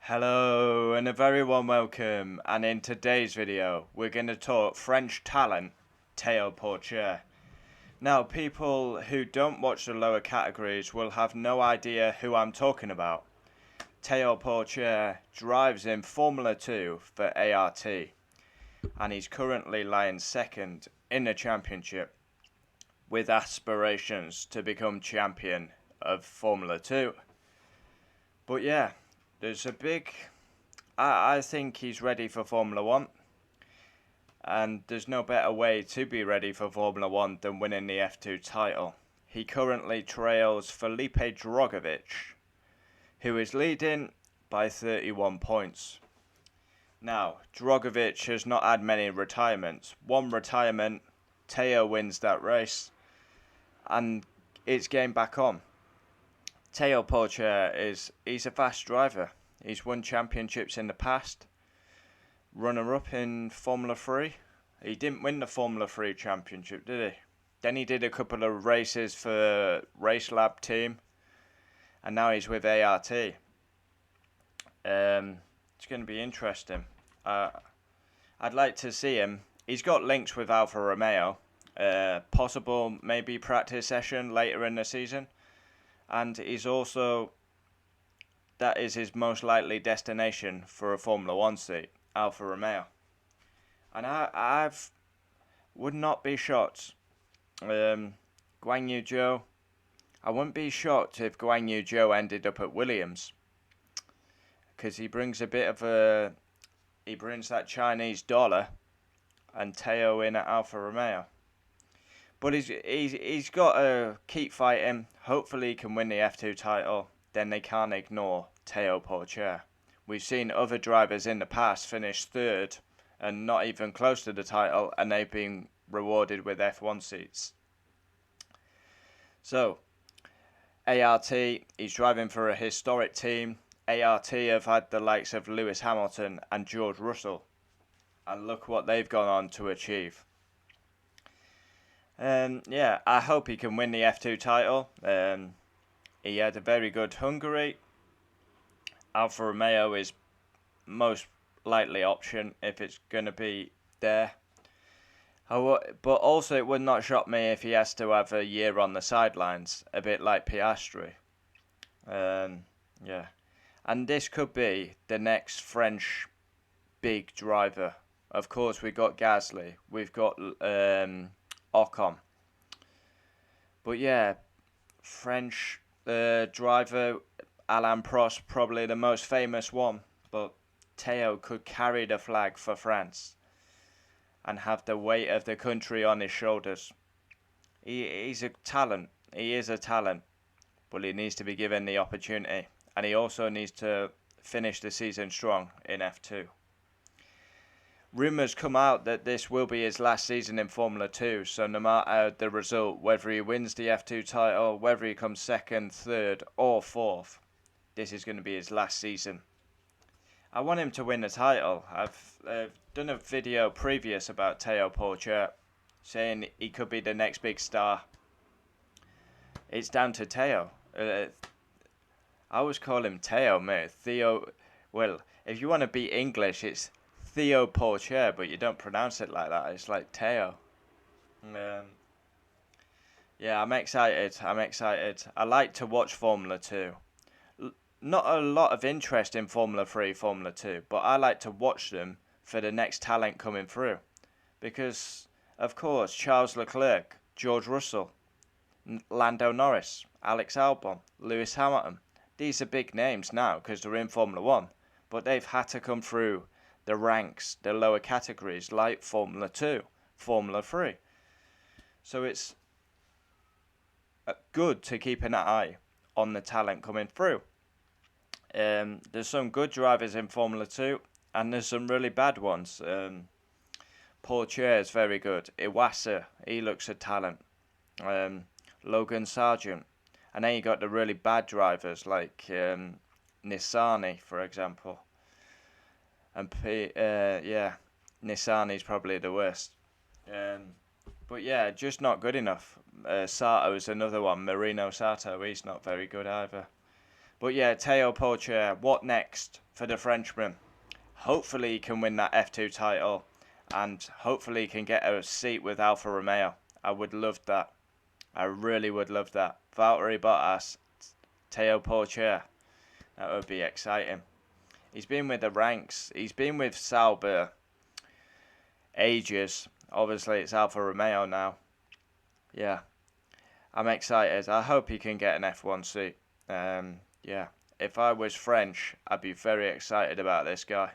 Hello and a very warm welcome, and in today's video we're going to talk French talent Theo Pourchaire. Now, people who don't watch the lower categories will have no idea who I'm talking about. Theo Pourchaire drives in Formula 2 for ART, and he's currently lying second in the championship with aspirations to become champion of Formula 2. But yeah, there's a big... I think he's ready for Formula 1. And there's no better way to be ready for Formula 1 than winning the F2 title. He currently trails Felipe Drugovich, who is leading by 31 points. Now, Drugovich has not had many retirements. One retirement, Theo wins that race, and it's game back on. Theo Pourchaire he's a fast driver. He's won championships in the past. Runner-up in Formula 3. He didn't win the Formula 3 championship, did he? Then he did a couple of races for Race Lab team. And now he's with ART. It's going to be interesting. I'd like to see him. He's got links with Alfa Romeo. Possible maybe practice session later in the season. And he's also... that is his most likely destination for a Formula 1 seat, Alfa Romeo. And I've would not be shocked. Guan Yu Zhou, I wouldn't be shocked if Guan Yu Zhou ended up at Williams. Because he brings a bit of a... he brings that Chinese dollar, and Theo in at Alfa Romeo. But he's got to keep fighting. Hopefully he can win the F2 title. Then they can't ignore Theo Pourchaire. We've seen other drivers in the past finish third and not even close to the title, and they've been rewarded with F1 seats. So, ART, he's driving for a historic team. ART have had the likes of Lewis Hamilton and George Russell, and look what they've gone on to achieve. Yeah, I hope he can win the F2 title. He had a very good Hungary. Alfa Romeo is most likely option if it's going to be there. But also it would not shock me if he has to have a year on the sidelines, a bit like Piastri. Yeah. And this could be the next French big driver. Of course, we've got Gasly. We've got Ocon. But yeah, French driver, Alain Prost, probably the most famous one. But Theo could carry the flag for France and have the weight of the country on his shoulders. He's a talent. He is a talent. But he needs to be given the opportunity. And he also needs to finish the season strong in F2. Rumours come out that this will be his last season in Formula 2, so no matter the result, whether he wins the F2 title, whether he comes second, third or fourth, this is going to be his last season. I want him to win the title. I've done a video previous about Theo Pourchaire, saying he could be the next big star. It's down to Theo. I always call him Theo, mate. Theo, well, if you want to be English, it's Theo Pourchaire, but you don't pronounce it like that. It's like Theo. Yeah, I'm excited. I like to watch Formula 2. Not a lot of interest in Formula 3, Formula 2, but I like to watch them for the next talent coming through. Because, of course, Charles Leclerc, George Russell, Lando Norris, Alex Albon, Lewis Hamilton. These are big names now because they're in Formula 1, but they've had to come through the ranks, the lower categories like Formula 2, Formula 3. So it's good to keep an eye on the talent coming through. There's some good drivers in Formula 2 and there's some really bad ones. Pourchaire is very good. Iwasa, he looks a talent. Logan Sargent. And then you got the really bad drivers like Nissany, for example. And Nissany's probably the worst. But yeah, just not good enough. Sato is another one. Marino Sato, he's not very good either. But yeah, Theo Pourchaire, what next? for the Frenchman. Hopefully he can win that F2 title, and hopefully he can get a seat with Alfa Romeo. I would love that. I really would love that. Valtteri Bottas, Theo Pourchaire. That would be exciting. He's been with the ranks. He's been with Sauber ages. Obviously, it's Alfa Romeo now. Yeah, I'm excited. I hope he can get an F1 seat. Yeah, if I was French, I'd be very excited about this guy.